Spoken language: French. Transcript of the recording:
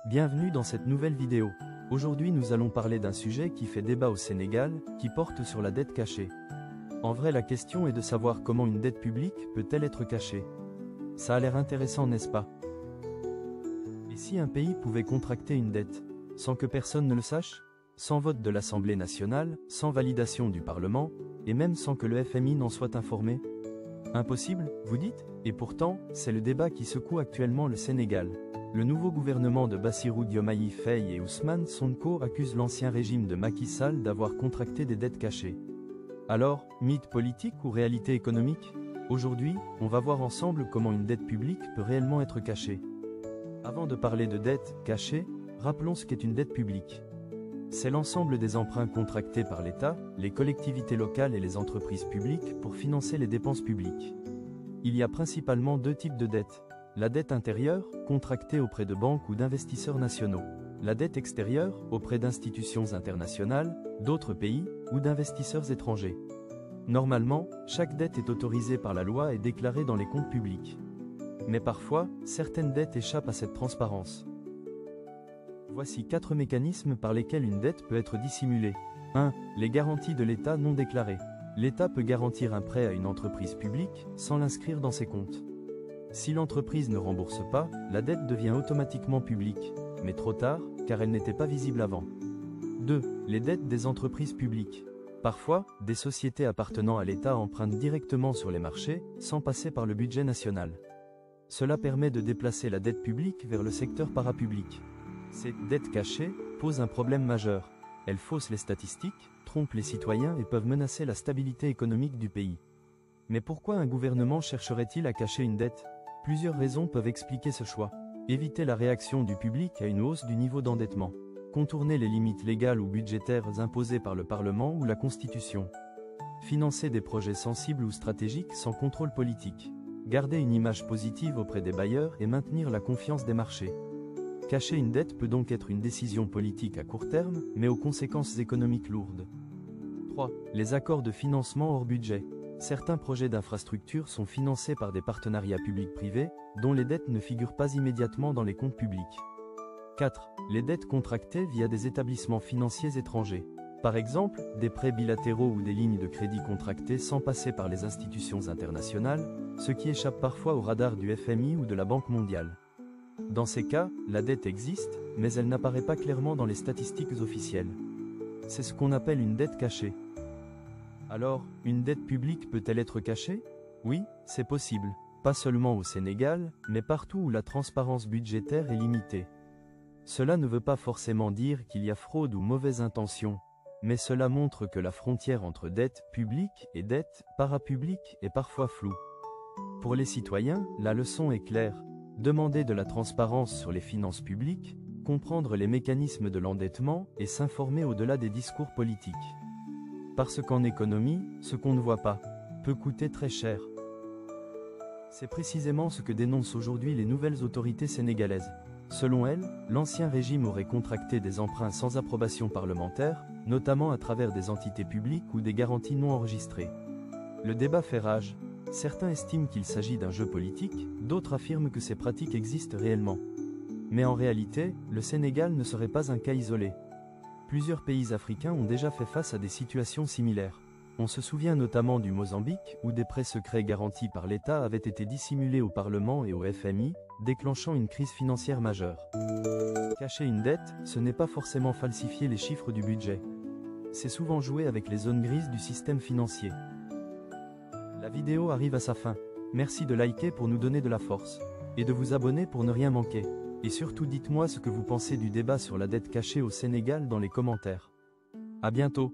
Bienvenue dans cette nouvelle vidéo. Aujourd'hui nous allons parler d'un sujet qui fait débat au Sénégal, qui porte sur la dette cachée. En vrai la question est de savoir comment une dette publique peut-elle être cachée. Ça a l'air intéressant, n'est-ce pas? Et si un pays pouvait contracter une dette, sans que personne ne le sache? Sans vote de l'Assemblée nationale, sans validation du Parlement, et même sans que le FMI n'en soit informé? Impossible, vous dites? Et pourtant, c'est le débat qui secoue actuellement le Sénégal. Le nouveau gouvernement de Bassirou Diomaye Faye et Ousmane Sonko accuse l'ancien régime de Macky Sall d'avoir contracté des dettes cachées. Alors, mythe politique ou réalité économique? Aujourd'hui, on va voir ensemble comment une dette publique peut réellement être cachée. Avant de parler de dette cachée, rappelons ce qu'est une dette publique. C'est l'ensemble des emprunts contractés par l'État, les collectivités locales et les entreprises publiques pour financer les dépenses publiques. Il y a principalement deux types de dettes. La dette intérieure, contractée auprès de banques ou d'investisseurs nationaux. La dette extérieure, auprès d'institutions internationales, d'autres pays, ou d'investisseurs étrangers. Normalement, chaque dette est autorisée par la loi et déclarée dans les comptes publics. Mais parfois, certaines dettes échappent à cette transparence. Voici 4 mécanismes par lesquels une dette peut être dissimulée. 1. Les garanties de l'État non déclarées. L'État peut garantir un prêt à une entreprise publique, sans l'inscrire dans ses comptes. Si l'entreprise ne rembourse pas, la dette devient automatiquement publique, mais trop tard, car elle n'était pas visible avant. 2. Les dettes des entreprises publiques. Parfois, des sociétés appartenant à l'État empruntent directement sur les marchés, sans passer par le budget national. Cela permet de déplacer la dette publique vers le secteur parapublic. Ces dettes cachées posent un problème majeur. Elles faussent les statistiques, trompent les citoyens et peuvent menacer la stabilité économique du pays. Mais pourquoi un gouvernement chercherait-il à cacher une dette? Plusieurs raisons peuvent expliquer ce choix. Éviter la réaction du public à une hausse du niveau d'endettement. Contourner les limites légales ou budgétaires imposées par le Parlement ou la Constitution. Financer des projets sensibles ou stratégiques sans contrôle politique. Garder une image positive auprès des bailleurs et maintenir la confiance des marchés. Cacher une dette peut donc être une décision politique à court terme, mais aux conséquences économiques lourdes. 3. Les accords de financement hors budget. Certains projets d'infrastructure sont financés par des partenariats publics-privés, dont les dettes ne figurent pas immédiatement dans les comptes publics. 4. Les dettes contractées via des établissements financiers étrangers. Par exemple, des prêts bilatéraux ou des lignes de crédit contractées sans passer par les institutions internationales, ce qui échappe parfois au radar du FMI ou de la Banque mondiale. Dans ces cas, la dette existe, mais elle n'apparaît pas clairement dans les statistiques officielles. C'est ce qu'on appelle une dette cachée. Alors, une dette publique peut-elle être cachée? Oui, c'est possible. Pas seulement au Sénégal, mais partout où la transparence budgétaire est limitée. Cela ne veut pas forcément dire qu'il y a fraude ou mauvaise intention, mais cela montre que la frontière entre dette publique et dette parapublique est parfois floue. Pour les citoyens, la leçon est claire. Demander de la transparence sur les finances publiques, comprendre les mécanismes de l'endettement et s'informer au-delà des discours politiques. Parce qu'en économie, ce qu'on ne voit pas peut coûter très cher. C'est précisément ce que dénoncent aujourd'hui les nouvelles autorités sénégalaises. Selon elles, l'ancien régime aurait contracté des emprunts sans approbation parlementaire, notamment à travers des entités publiques ou des garanties non enregistrées. Le débat fait rage. Certains estiment qu'il s'agit d'un jeu politique, d'autres affirment que ces pratiques existent réellement. Mais en réalité, le Sénégal ne serait pas un cas isolé. Plusieurs pays africains ont déjà fait face à des situations similaires. On se souvient notamment du Mozambique, où des prêts secrets garantis par l'État avaient été dissimulés au Parlement et au FMI, déclenchant une crise financière majeure. Cacher une dette, ce n'est pas forcément falsifier les chiffres du budget. C'est souvent jouer avec les zones grises du système financier. La vidéo arrive à sa fin. Merci de liker pour nous donner de la force. Et de vous abonner pour ne rien manquer. Et surtout dites-moi ce que vous pensez du débat sur la dette cachée au Sénégal dans les commentaires. À bientôt.